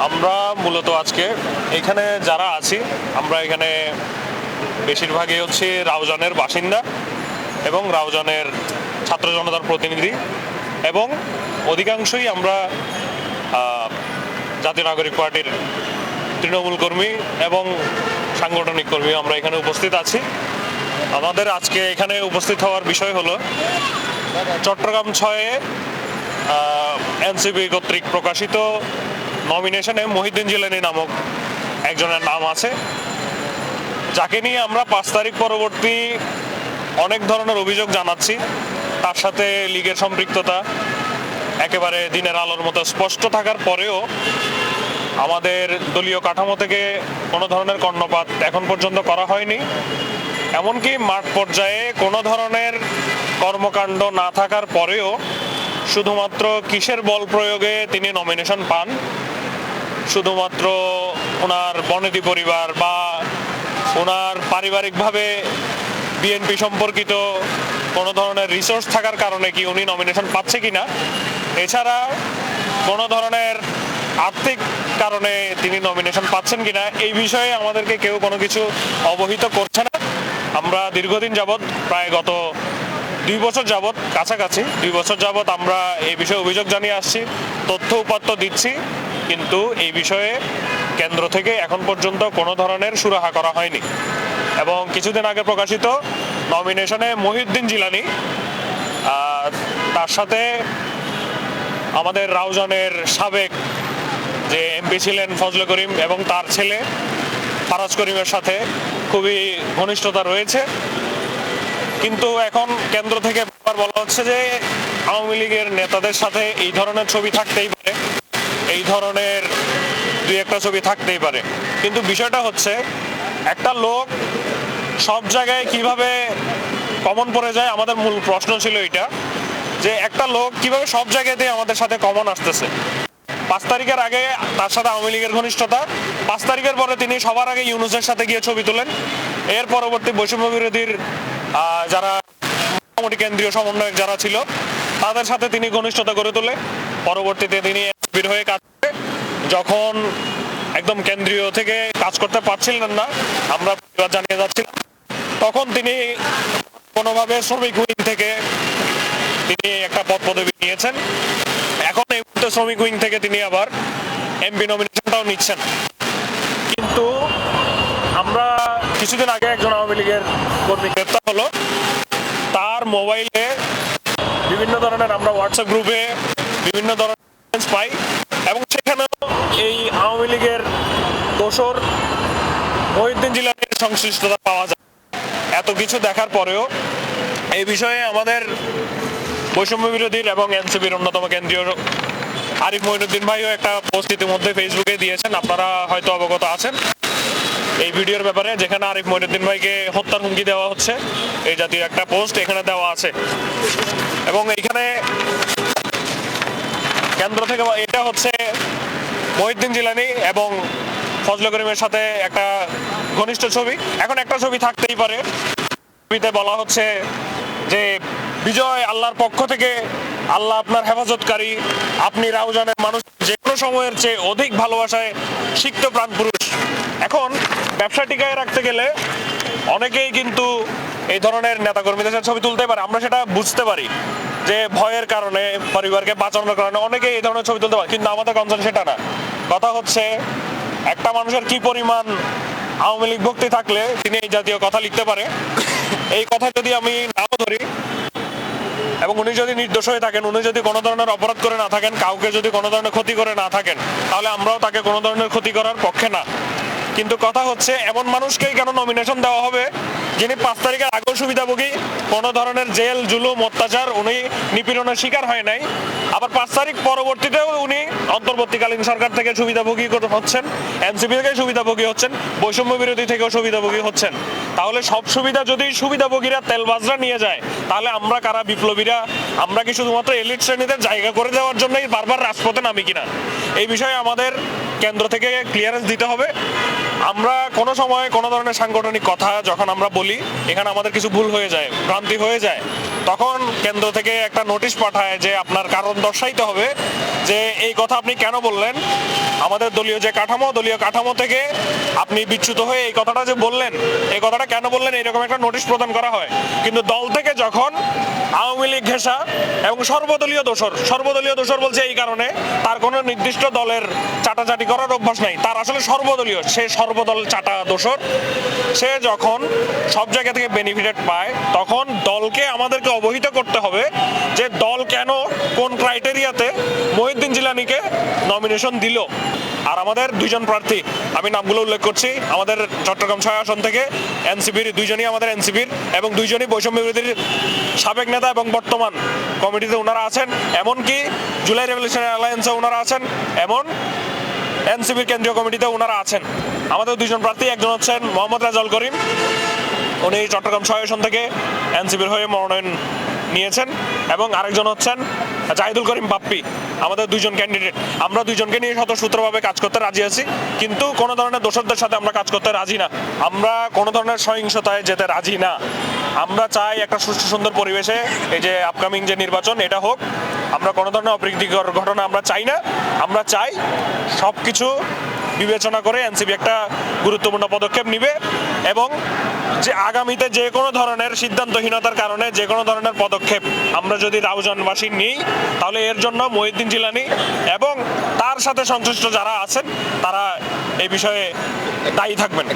আমরা মূলত আজকে এখানে যারা আছি, আমরা এখানে বেশিরভাগই হচ্ছে রাউজানের বাসিন্দা এবং রাউজানের ছাত্র জনতার প্রতিনিধি, এবং অধিকাংশই আমরা জাতীয় নাগরিক পার্টির তৃণমূল কর্মী এবং সাংগঠনিক কর্মী আমরা এখানে উপস্থিত আছি। আমাদের আজকে এখানে উপস্থিত হওয়ার বিষয় হলো চট্টগ্রাম 6-এ এনসিপি কর্তৃক প্রকাশিত নমিনেশনে মহিউদ্দিন জিলানী নামক একজনের নাম আছে, যাকে নিয়ে আমরা 5 তারিখ পরবর্তী অনেক ধরনের অভিযোগ জানাচ্ছি। তার সাথে লীগের সম্পৃক্ততা একেবারে দিনের আলোর মতো স্পষ্ট থাকার পরেও আমাদের দলীয় কাঠামো থেকে কোনো ধরনের কর্ণপাত এখন পর্যন্ত করা হয়নি। এমনকি মাঠ পর্যায়ে কোনো ধরনের কর্মকাণ্ড না থাকার পরেও শুধুমাত্র কিসের বল প্রয়োগে তিনি নমিনেশন পান, শুধুমাত্র ওনার বনেদি পরিবার বা ওনার পারিবারিকভাবে বিএনপি সম্পর্কিত কোনো ধরনের রিসোর্স থাকার কারণে কি উনি নমিনেশন পাচ্ছে কিনা, এছাড়া কোনো ধরনের আর্থিক কারণে তিনি নমিনেশন পাচ্ছেন কিনা, এই বিষয়ে আমাদেরকে কেউ কোনো কিছু অবহিত করছে না। আমরা দীর্ঘদিন যাবৎ, প্রায় গত 2 বছর যাবৎ, কাছাকাছি 2 বছর যাবৎ আমরা এই বিষয়ে অভিযোগ জানিয়ে আসছি, তথ্য উপাত্ত দিচ্ছি, কিন্তু এই বিষয়ে কেন্দ্র থেকে এখন পর্যন্ত কোনো ধরনের সুরাহা করা হয়নি। এবং কিছুদিন আগে প্রকাশিত নমিনেশনে মহিউদ্দিন জিলানী, তার সাথে আমাদের রাউজানের সাবেক যে এমপি ছিলেন ফজলে করিম এবং তার ছেলে ফারাজ করিমের সাথে খুবই ঘনিষ্ঠতা রয়েছে। কিন্তু এখন কেন্দ্র থেকে বলা হচ্ছে যে আওয়ামী লীগের নেতাদের সাথে এই ধরনের ছবি থাকতেই পারে, এই ধরনের 2-1টা ছবি থাকতেই পারে। কিন্তু বিষয়টা হচ্ছে একটা লোক সব জায়গায় কিভাবে কমন পড়ে যায়, আমাদের মূল প্রশ্ন ছিল এটা, যে একটা লোক কিভাবে সব জায়গাতে আমাদের সাথে কমন আসতেছে। 5 তারিখের আগে তার সাথে আওয়ামী লীগের ঘনিষ্ঠতা, 5 তারিখের পরে তিনি সবার আগে ইউনূসের সাথে গিয়ে ছবি তোলেন, এর পরবর্তী বৈষম্য বিরোধীর যারা মোটামুটি কেন্দ্রীয় সমন্বয়ক যারা ছিল তাদের সাথে তিনি ঘনিষ্ঠতা গড়ে তোলে, পরবর্তীতে তিনি এমপির হয়ে কাজ করে, যখন একদম কেন্দ্রীয় থেকে কাজ করতে পারছিলেন না, আমরা প্রতিবাদ জানিয়ে যাচ্ছিলাম, তখন তিনি কোনোভাবে শ্রমিক উইং থেকে তিনি একটা পদ পদবি নিয়েছেন। এখন এই মুহূর্তে শ্রমিক উইং থেকে তিনি আবার এমপি নমিনেশনটাও নিচ্ছেন। কিন্তু আমরা কিছুদিন আগে একজন আওয়ামী লীগের কর্মী গ্রেপ্তার হলো, তার মোবাইলে বিভিন্ন ধরনের, আমরা হোয়াটসঅ্যাপ গ্রুপে বিভিন্ন ধরনের পাই, এবং সেখানেও এই আওয়ামী লীগের দোসর মহিউদ্দিন জিলানীর সংশ্লিষ্টতা পাওয়া যায়। এত কিছু দেখার পরেও এই বিষয়ে আমাদের বৈষম্য বিরোধীর এবং এনসিপির অন্যতম কেন্দ্রীয় আরিফ মঈনুদ্দিন ভাইও একটা পোস্ট ইতিমধ্যে ফেসবুকে দিয়েছেন, আপনারা হয়তো অবগত আছেন এই ভিডিওর ব্যাপারে, যেখানে আরিফ মঈনুদ্দিন ভাইকে হত্যার হুমকি দেওয়া হচ্ছে, এই জাতীয় একটা পোস্ট এখানে দেওয়া আছে। এবং এইখানে কেন্দ্র থেকে এটা হচ্ছে মহিউদ্দিন জিলানী এবং ফজলে করিমের সাথে একটা ঘনিষ্ঠ ছবি। এখন একটা ছবি থাকতেই পারে, ছবিতে বলা হচ্ছে যে বিজয় আল্লাহর পক্ষ থেকে, আল্লাহ আপনার হেফাজতকারী, আপনি রাউজানের মানুষ যে কোনো সময়ের চেয়ে অধিক ভালোবাসায় সিক্ত প্রাণ পুরুষ। এখন ব্যবসা টিকায় রাখতে গেলে অনেকেই কিন্তু এই ধরনের নেতাকর্মীদের সাথে ছবি তুলতে পারে, আমরা সেটা বুঝতে পারি যে ভয়ের কারণে, পরিবারকে বাঁচানোর কারণে অনেকে এই ধরনের ছবি তুলতে পারে, কিন্তু আমাদের কনসার্ন সেটা না। কথা হচ্ছে একটা মানুষের কি পরিমাণ আওয়ামী লীগ ভক্তি থাকলে তিনি এই জাতীয় কথা লিখতে পারে। এই কথা যদি আমি নাও ধরি এবং উনি যদি নির্দোষ হয়ে থাকেন, উনি যদি কোনো ধরনের অপরাধ করে না থাকেন, কাউকে যদি কোনো ধরনের ক্ষতি করে না থাকেন, তাহলে আমরাও তাকে কোনো ধরনের ক্ষতি করার পক্ষে না। কিন্তু কথা হচ্ছে এমন মানুষকেই কেন নমিনেশন দেওয়া হবে যিনি 5 তারিখের আগেও সুবিধাভোগী, কোনো ধরনের জেল জুলুম অত্যাচার উনি নিপীড়নের শিকার হয় নাই, আবার 5 তারিখ পরবর্তীতেও উনি অন্তর্বর্তীকালীন সরকার থেকে সুবিধাভোগী হচ্ছেন, এনসিপি থেকে সুবিধাভোগী হচ্ছেন, বৈষম্য বিরোধী থেকেও সুবিধাভোগী হচ্ছেন। তাহলে সব সুবিধা যদি সুবিধাভোগীরা তেলবাজরা নিয়ে যায়, তাহলে আমরা কারা বিপ্লবীরা, আমরা কি শুধুমাত্র এলিট শ্রেণীদের জায়গা করে দেওয়ার জন্যই বারবার রাজপথে নামি কিনা, এই বিষয়ে আমাদের কেন্দ্র থেকে ক্লিয়ারেন্স দিতে হবে। আমরা কোনো সময় কোনো ধরনের সাংগঠনিক কথা যখন আমরা বলি, এখানে আমাদের কিছু ভুল হয়ে যায়, ভ্রান্তি হয়ে যায়, তখন কেন্দ্র থেকে একটা নোটিশ পাঠায় যে আপনার কারণ দর্শাইতে হবে যে এই কথা আপনি কেন বললেন, আমাদের দলীয় যে কাঠামো, দলীয় কাঠামো থেকে আপনি বিচ্যুত হয়ে এই কথাটা যে বললেন, এই কথাটা কেন বললেন, এরকম একটা নোটিশ প্রদান করা হয়। কিন্তু দল থেকে যখন আওয়ামী লীগ ঘেঁষা এবং সর্বদলীয় দোষর বলছে এই কারণে তার কোনো নির্দিষ্ট দলের চাটাচাটি করার অভ্যাস নাই, তার আসলে সর্বদলীয়, সে সর্বদল চাটা দোষর। সে যখন সব জায়গা থেকে বেনিফিটেড পায় তখন দলকে আমাদেরকে অবহিত করতে হবে যে দল কেন কোন ক্রাইটেরিয়াতে মহিউদ্দিন জিলানীকে নমিনেশন দিল। আর আমাদের দুইজন প্রার্থী, আমি নামগুলো উল্লেখ করছি, আমাদের চট্টগ্রাম 6 আসন থেকে এনসিপির দুইজনই আমাদের এনসিপির এবং দুইজনই বৈষম্য বিরোধীর সাবেক নেতা এবং বর্তমান কমিটিতে ওনারা আছেন, এমনকি জুলাই রেভলিউশনারি অ্যালায়েন্সে ওনারা আছেন, এমন এনসিপির কেন্দ্রীয় কমিটিতে ওনারা আছেন। আমাদের দুইজন প্রার্থী, একজন হচ্ছেন মোহাম্মদ রেজাউল করিম, উনি চট্টগ্রাম 6 আসন থেকে এনসিপির হয়ে মনোনয়ন নিয়েছেন, এবং আরেকজন হচ্ছেন জাহিদুল করিম বাপ্পি। আমাদের দুইজন ক্যান্ডিডেট, আমরা দুইজনকে নিয়ে স্বতঃস্ফূর্তভাবে কাজ করতে রাজি আছি, কিন্তু কোনো ধরনের দোষরদের সাথে আমরা কাজ করতে রাজি না, আমরা কোনো ধরনের সহিংসতায় যেতে রাজি না। আমরা চাই একটা সুষ্ঠু সুন্দর পরিবেশে এই যে আপকামিং যে নির্বাচন এটা হোক, আমরা কোনো ধরনের অপ্রীতিকর ঘটনা আমরা চাই না। আমরা চাই সব কিছু বিবেচনা করে এনসিপি একটা গুরুত্বপূর্ণ পদক্ষেপ নিবে এবং যে আগামীতে যে কোনো ধরনের সিদ্ধান্তহীনতার কারণে যে কোনো ধরনের পদক্ষেপ আমরা যদি রাউজানবাসী নিই, তাহলে এর জন্য মহিউদ্দিন জিলানী এবং তার সাথে সংশ্লিষ্ট যারা আছেন তারা এই বিষয়ে দায়ী থাকবেন।